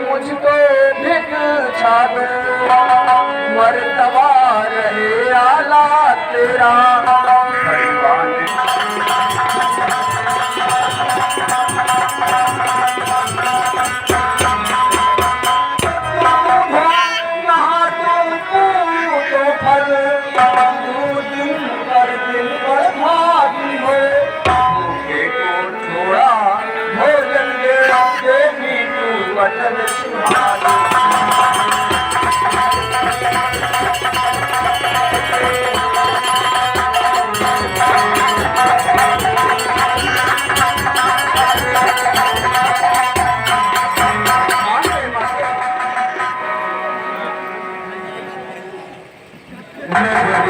मुझको भिक्षा दे, मर्तबा रहे आला तेरा।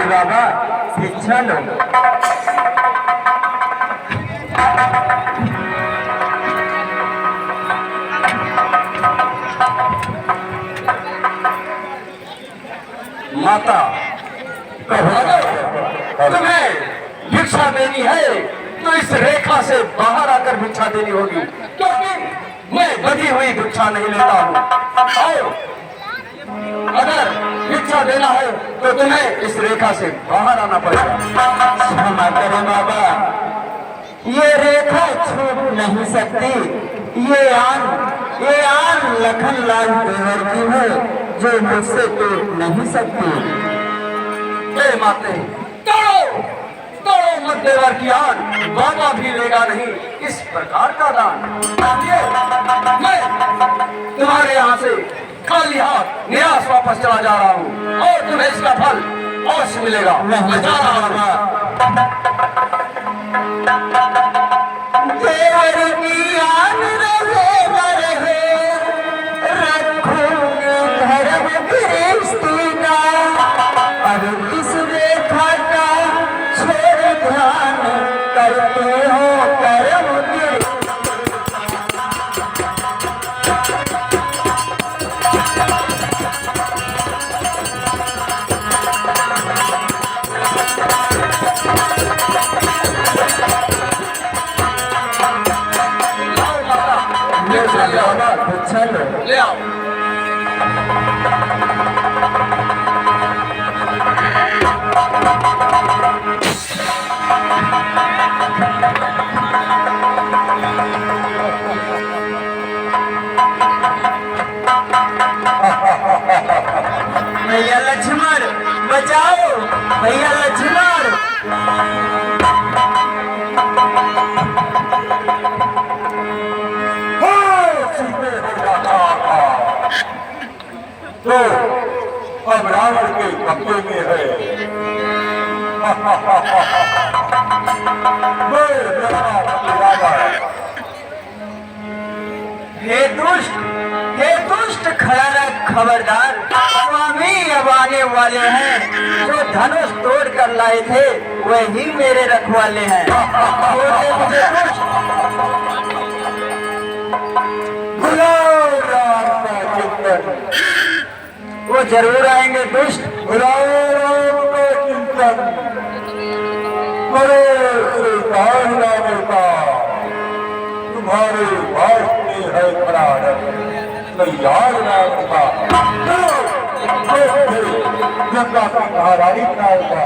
बाबा शिक्षा लो। माता तुम्हें भिक्षा देनी है तो इस रेखा से बाहर आकर भिक्षा देनी होगी, क्योंकि मैं बधी हुई भिक्षा नहीं लेता हूँ। और अगर भिक्षा देना है तो तुम्हें इस रेखा से बाहर आना पड़ेगा। क्षमा करें बाबा, ये रेखा छूट नहीं सकती। ये आन लखनलाल देवर की है जो मुझसे टूट नहीं सकती। माते तोड़ो मत देवर की आन, बाबा भी लेगा नहीं इस प्रकार का दान। मैं तुम्हारे यहाँ से खाली हाथ निराश वापस चला जा रहा हूँ और तुम्हें इसका फल अवश्य मिलेगा। मैं जा रहा हूँ। देवर की आन रहे रहे, रखूंगी धर्म गृहस्थी का। अब इस रेखा का छोड़ ध्यान करते हो कर्म ले आओ। भैया लक्ष्मण बचाओ, भैया लक्ष्मण। तो अब रावण के कब्जे में है। हे दुष्ट खड़ा रख खबरदार, स्वामी अब आने वाले हैं। जो धनुष तोड़ कर लाए थे वही मेरे रखवाले हैं। वो जरूर आएंगे दुष्ट। चिंतन तुम्हारे वास्ते है प्राण, तैयार नाम का गंगा का महारानी नाम का।